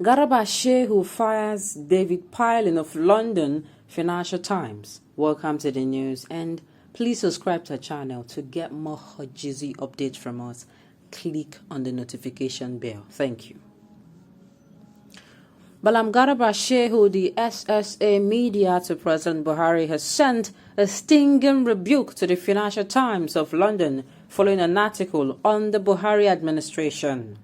Garba Shehu fires David Pilin of London, Financial Times. Welcome to the news, and please subscribe to our channel to get more Hajizi updates from us. Click on the notification bell. Thank you. Balam Garba Shehu, the SSA media to President Buhari, has sent a stinging rebuke to the Financial Times of London following an article on the Buhari administration.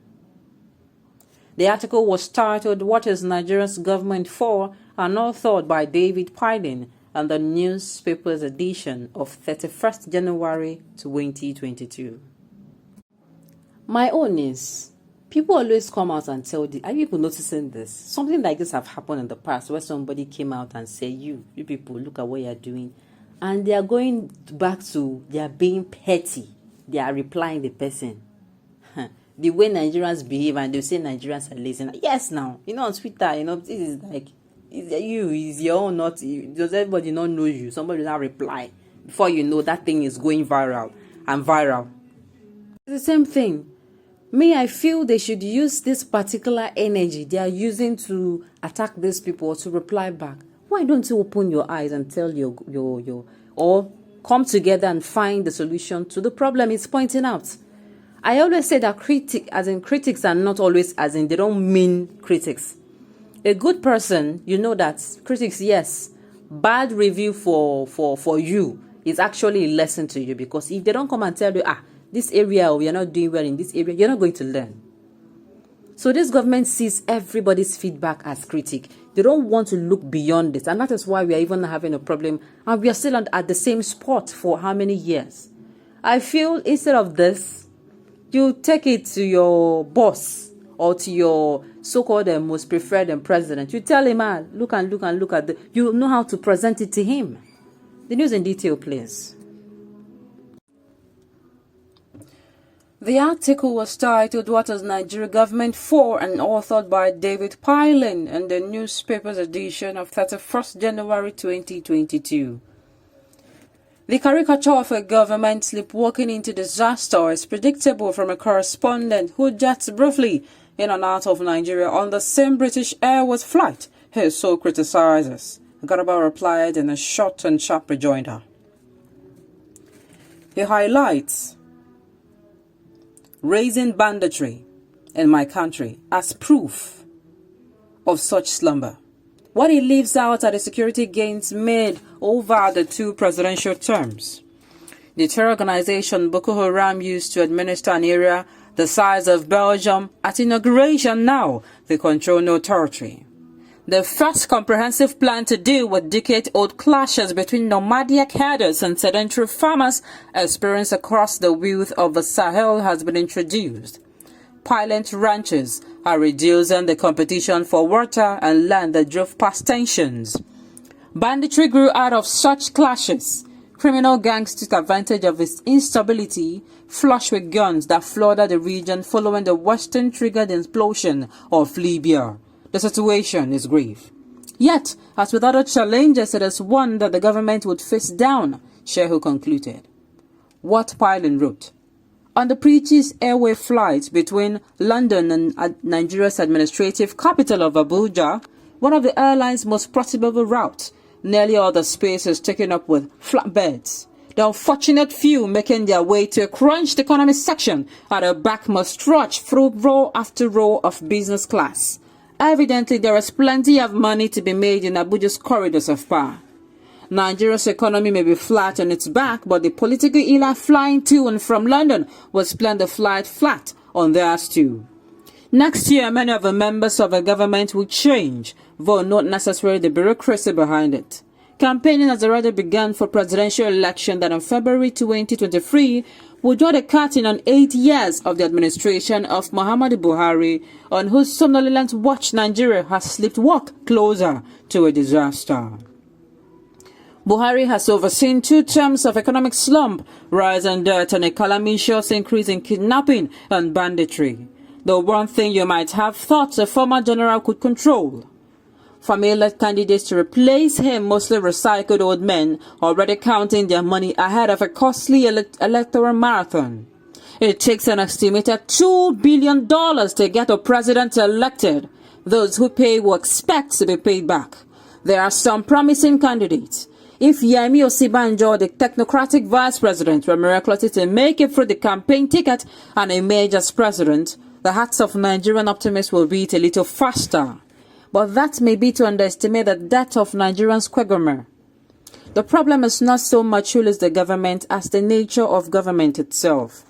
The article was titled, "What is Nigeria's Government For?" and authored by David Pilin and the newspaper's edition of 31st January 2022. My own is, people always come out and tell are you people noticing this? Something like this have happened in the past where somebody came out and said, you people, look at what you're doing. And they are going back to, they are being petty. They are replying the person. The way Nigerians behave, and they say Nigerians are lazy. Yes, now, on Twitter, this is like, it's your own, not, does everybody not know you? Somebody will not reply. Before you know, that thing is going viral and viral. It's the same thing. Me, I feel they should use this particular energy they are using to attack these people or to reply back. Why don't you open your eyes and tell or come together and find the solution to the problem it's pointing out? I always say that critics are not always they don't mean critics. A good person, that critics, yes, bad review for you is actually a lesson to you, because if they don't come and tell you, this area, we are not doing well in this area, you're not going to learn. So this government sees everybody's feedback as critic. They don't want to look beyond it, and that is why we are even having a problem, and we are still at the same spot for how many years? I feel instead of this, you take it to your boss or to your so-called most preferred president. You tell him, look at you know how to present it to him. The news in detail, please. The article was titled, "What is Nigeria Government For?" and authored by David Pilin in the newspaper's edition of 31st January 2022. The caricature of a government sleepwalking into disaster is predictable from a correspondent who jets briefly in and out of Nigeria on the same British Airways flight he so criticizes. Garba replied in a short and sharp rejoinder. He highlights raising banditry in my country as proof of such slumber. What he leaves out are the security gains made over the two presidential terms. The terror organization Boko Haram used to administer an area the size of Belgium at inauguration. Now they control no territory. The first comprehensive plan to deal with decade-old clashes between nomadic herders and sedentary farmers experienced across the width of the Sahel has been introduced. Pilot ranchers are reducing the competition for water and land that drove past tensions. Banditry grew out of such clashes. Criminal gangs took advantage of its instability, flush with guns that flooded the region following the Western-triggered implosion of Libya. The situation is grave. Yet, as with other challenges, it is one that the government would face down, Shehu concluded. What Pilin wrote. On the British Airways flight between London and Nigeria's administrative capital of Abuja, one of the airline's most profitable routes, nearly all the space is taken up with flatbeds. The unfortunate few making their way to a crunched economy section at the back must trudge through row after row of business class. Evidently, there is plenty of money to be made in Abuja's corridors of power. Nigeria's economy may be flat on its back, but the political elite flying to and from London will plan the flight flat on theirs too. Next year, many of the members of the government will change, though not necessarily the bureaucracy behind it. Campaigning has already begun for presidential election that in February 2023 will draw the curtain on 8 years of the administration of Muhammadu Buhari, on whose somnolent watch Nigeria has sleepwalked closer to a disaster. Buhari has overseen 2 terms of economic slump, rise in debt, and a calamitous increase in kidnapping and banditry. The one thing you might have thought a former general could control. Familiar candidates to replace him, mostly recycled old men, already counting their money ahead of a costly electoral marathon. It takes an estimated $2 billion to get a president elected. Those who pay will expect to be paid back. There are some promising candidates. If Yemi Osibanjo, the technocratic vice president, were miraculously to make it through the campaign ticket and emerge as president, the hearts of Nigerian optimists will beat a little faster. But that may be to underestimate the depth of Nigerians' quagmire. The problem is not so much who is the government as the nature of government itself.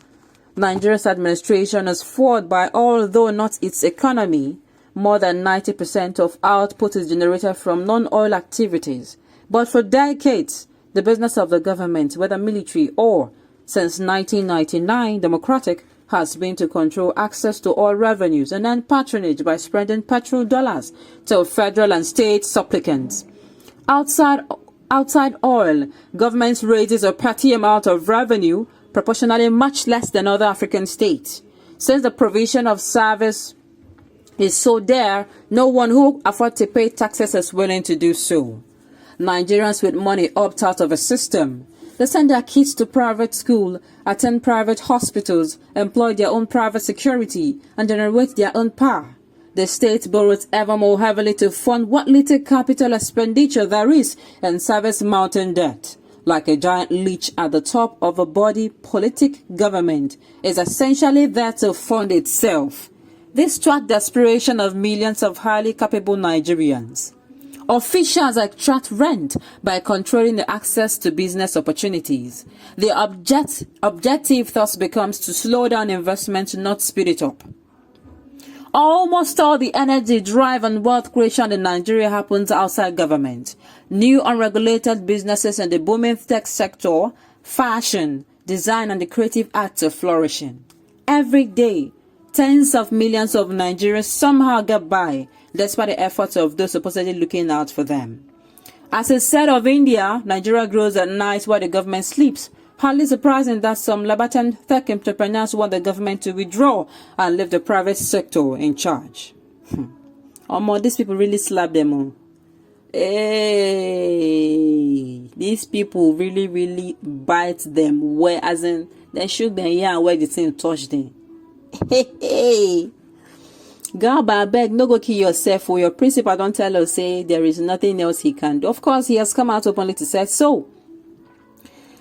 Nigeria's administration is forward by, although not its economy, more than 90% of output is generated from non-oil activities. But for decades, the business of the government, whether military or, since 1999, democratic, has been to control access to oil revenues and earn patronage by spreading petrol dollars to federal and state supplicants. Outside oil, governments raises a petty amount of revenue, proportionally much less than other African states. Since the provision of service is so there, no one who affords to pay taxes is willing to do so. Nigerians with money opt out of a system. They send their kids to private school, attend private hospitals, employ their own private security, and generate their own power. The state borrows ever more heavily to fund what little capital expenditure there is and service mountain debt. Like a giant leech at the top of a body, politic government is essentially there to fund itself. This track the aspiration of millions of highly capable Nigerians. Officials extract rent by controlling the access to business opportunities. The objective thus becomes to slow down investment, not speed it up. Almost all the energy, drive and wealth creation in Nigeria happens outside government. New unregulated businesses in the booming tech sector, fashion, design and the creative arts are flourishing. Every day, tens of millions of Nigerians somehow get by, despite the efforts of those supposedly looking out for them. As is said of India, Nigeria grows at night while the government sleeps. Hardly surprising that some Labaton tech entrepreneurs want the government to withdraw and leave the private sector in charge. These people really slap them on. Hey, these people really bite them where, as in, they shook them here and where the thing touched them. Hey. Garba, beg, no go kill yourself. For your principal don't tell us, say there is nothing else he can do. Of course, he has come out openly to say so.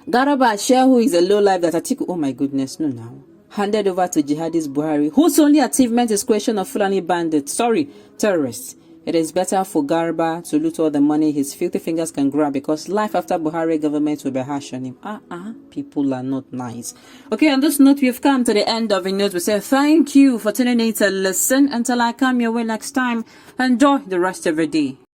Garba, Shehu is a low life that Atiku, oh my goodness, no now, handed over to jihadist Buhari, whose only achievement is creation of Fulani bandits, terrorists. It is better for Garba to loot all the money his filthy fingers can grab, because life after Buhari government will be harsh on him. People are not nice. Okay, on this note, we've come to the end of the news. We say thank you for tuning in to listen. Until I come your way next time, enjoy the rest of your day.